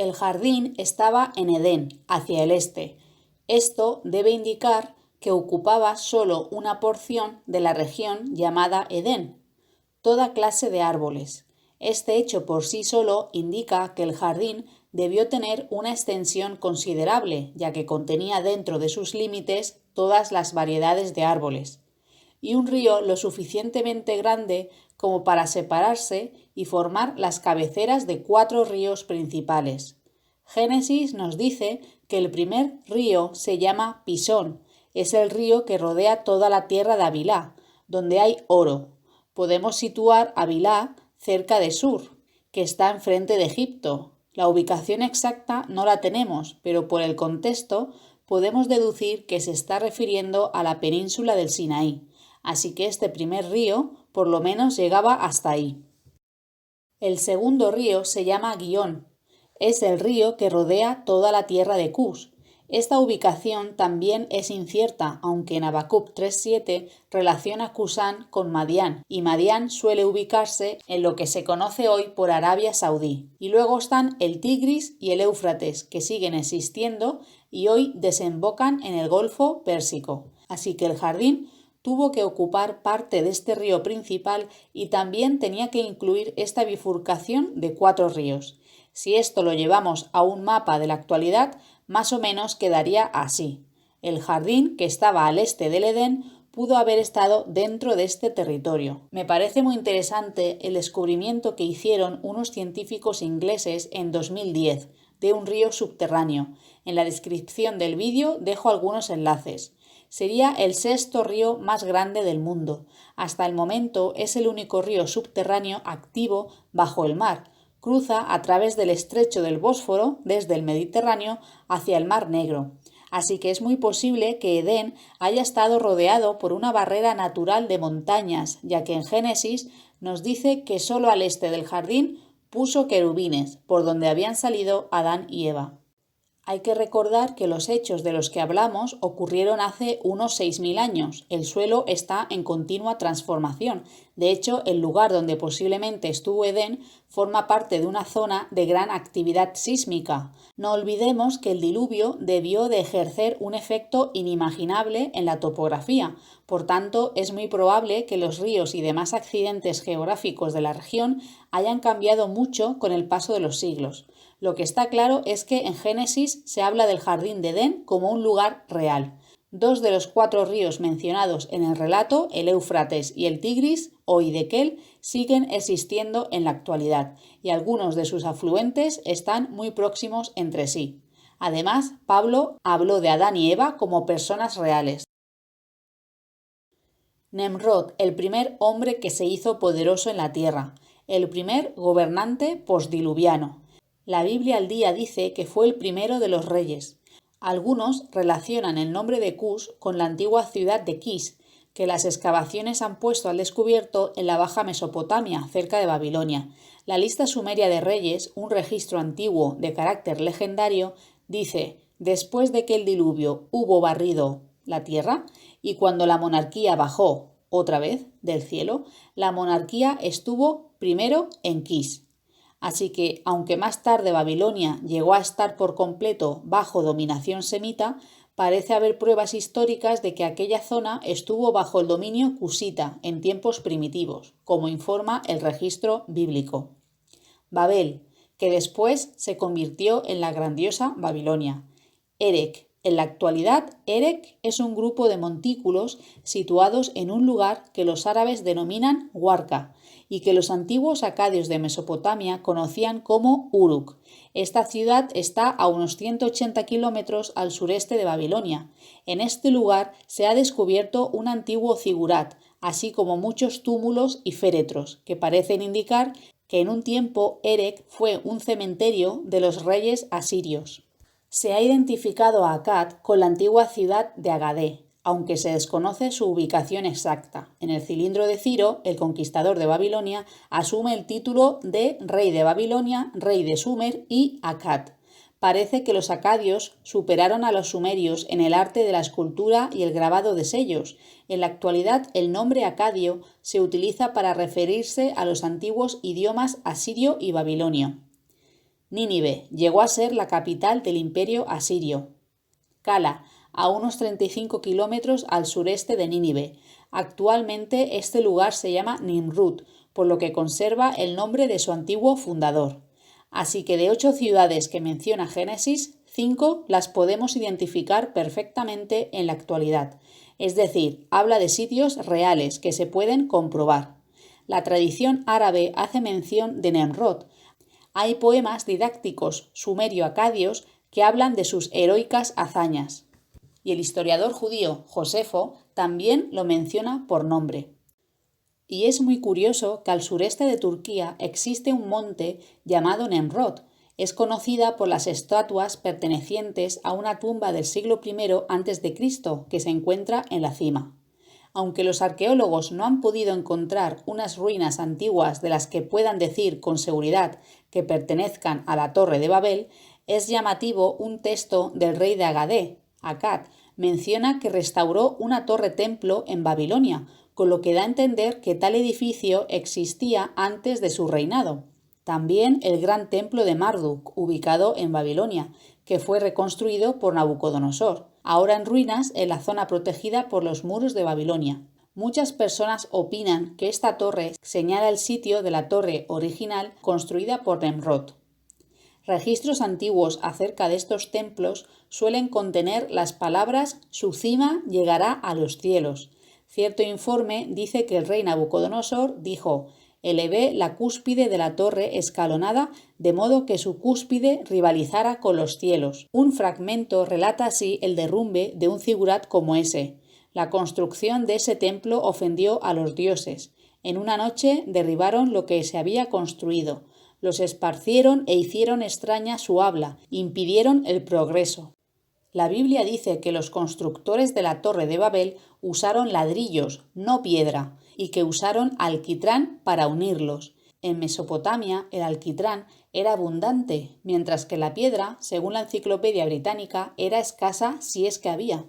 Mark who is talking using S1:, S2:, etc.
S1: El jardín estaba en Edén, hacia el este. Esto debe indicar que ocupaba solo una porción de la región llamada Edén, toda clase de árboles. Este hecho por sí solo indica que el jardín debió tener una extensión considerable, ya que contenía dentro de sus límites todas las variedades de árboles, y un río lo suficientemente grande como para separarse y formar las cabeceras de 4 ríos principales. Génesis nos dice que el primer río se llama Pisón, es el río que rodea toda la tierra de Havilá, donde hay oro. Podemos situar Havilá cerca de Sur, que está enfrente de Egipto. La ubicación exacta no la tenemos, pero por el contexto podemos deducir que se está refiriendo a la península del Sinaí, así que este primer río por lo menos llegaba hasta ahí. El segundo río se llama Guión. Es el río que rodea toda la tierra de Cus. Esta ubicación también es incierta, aunque en Habacuc 3.7 relaciona Cusán con Madián, y Madián suele ubicarse en lo que se conoce hoy por Arabia Saudí. Y luego están el Tigris y el Éufrates, que siguen existiendo y hoy desembocan en el Golfo Pérsico. Así que el jardín tuvo que ocupar parte de este río principal y también tenía que incluir esta bifurcación de 4 ríos. Si esto lo llevamos a un mapa de la actualidad, más o menos quedaría así. El jardín, que estaba al este del Edén, pudo haber estado dentro de este territorio. Me parece muy interesante el descubrimiento que hicieron unos científicos ingleses en 2010 de un río subterráneo. En la descripción del vídeo dejo algunos enlaces. Sería el 6.º río más grande del mundo. Hasta el momento es el único río subterráneo activo bajo el mar. Cruza a través del estrecho del Bósforo desde el Mediterráneo hacia el Mar Negro. Así que es muy posible que Edén haya estado rodeado por una barrera natural de montañas, ya que en Génesis nos dice que solo al este del jardín puso querubines, por donde habían salido Adán y Eva. Hay que recordar que los hechos de los que hablamos ocurrieron hace unos 6.000 años. El suelo está en continua transformación. De hecho, el lugar donde posiblemente estuvo Edén forma parte de una zona de gran actividad sísmica. No olvidemos que el diluvio debió de ejercer un efecto inimaginable en la topografía. Por tanto, es muy probable que los ríos y demás accidentes geográficos de la región hayan cambiado mucho con el paso de los siglos. Lo que está claro es que en Génesis se habla del jardín de Edén como un lugar real. 2 de los 4 ríos mencionados en el relato, el Éufrates y el Tigris o Hiddekel, siguen existiendo en la actualidad y algunos de sus afluentes están muy próximos entre sí. Además, Pablo habló de Adán y Eva como personas reales. Nemrod, el primer hombre que se hizo poderoso en la tierra, el primer gobernante postdiluviano. La Biblia al día dice que fue el primero de los reyes. Algunos relacionan el nombre de Cus con la antigua ciudad de Kis, que las excavaciones han puesto al descubierto en la Baja Mesopotamia, cerca de Babilonia. La lista sumeria de reyes, un registro antiguo de carácter legendario, dice: después de que el diluvio hubo barrido la tierra y cuando la monarquía bajó otra vez del cielo, la monarquía estuvo primero en Kis. Así que, aunque más tarde Babilonia llegó a estar por completo bajo dominación semita, parece haber pruebas históricas de que aquella zona estuvo bajo el dominio cusita en tiempos primitivos, como informa el registro bíblico. Babel, que después se convirtió en la grandiosa Babilonia. Erech. En la actualidad, Erech es un grupo de montículos situados en un lugar que los árabes denominan Huarca y que los antiguos acadios de Mesopotamia conocían como Uruk. Esta ciudad está a unos 180 kilómetros al sureste de Babilonia. En este lugar se ha descubierto un antiguo zigurat, así como muchos túmulos y féretros, que parecen indicar que en un tiempo Erech fue un cementerio de los reyes asirios. Se ha identificado a Akkad con la antigua ciudad de Agadé, aunque se desconoce su ubicación exacta. En el cilindro de Ciro, el conquistador de Babilonia asume el título de rey de Babilonia, rey de Sumer y Akkad. Parece que los acadios superaron a los sumerios en el arte de la escultura y el grabado de sellos. En la actualidad, el nombre acadio se utiliza para referirse a los antiguos idiomas asirio y babilonio. Nínive llegó a ser la capital del imperio asirio. Cala, a unos 35 kilómetros al sureste de Nínive. Actualmente este lugar se llama Nimrud, por lo que conserva el nombre de su antiguo fundador. Así que de 8 ciudades que menciona Génesis, 5 las podemos identificar perfectamente en la actualidad. Es decir, habla de sitios reales que se pueden comprobar. La tradición árabe hace mención de Nemrod. Hay poemas didácticos sumerio-acadios que hablan de sus heroicas hazañas. Y el historiador judío Josefo también lo menciona por nombre. Y es muy curioso que al sureste de Turquía existe un monte llamado Nemrod. Es conocida por las estatuas pertenecientes a una tumba del siglo I a.C. que se encuentra en la cima. Aunque los arqueólogos no han podido encontrar unas ruinas antiguas de las que puedan decir con seguridad que pertenezcan a la Torre de Babel, es llamativo un texto del rey de Akkad, menciona que restauró una torre-templo en Babilonia, con lo que da a entender que tal edificio existía antes de su reinado. También el gran templo de Marduk, ubicado en Babilonia, que fue reconstruido por Nabucodonosor, ahora en ruinas en la zona protegida por los muros de Babilonia. Muchas personas opinan que esta torre señala el sitio de la torre original construida por Nemrod. Registros antiguos acerca de estos templos suelen contener las palabras «su cima llegará a los cielos». Cierto informe dice que el rey Nabucodonosor dijo «elevé la cúspide de la torre escalonada de modo que su cúspide rivalizara con los cielos». Un fragmento relata así el derrumbe de un zigurat como ese. La construcción de ese templo ofendió a los dioses. En una noche derribaron lo que se había construido. Los esparcieron e hicieron extraña su habla, impidieron el progreso. La Biblia dice que los constructores de la Torre de Babel usaron ladrillos, no piedra, y que usaron alquitrán para unirlos. En Mesopotamia el alquitrán era abundante, mientras que la piedra, según la Enciclopedia Británica, era escasa si es que había.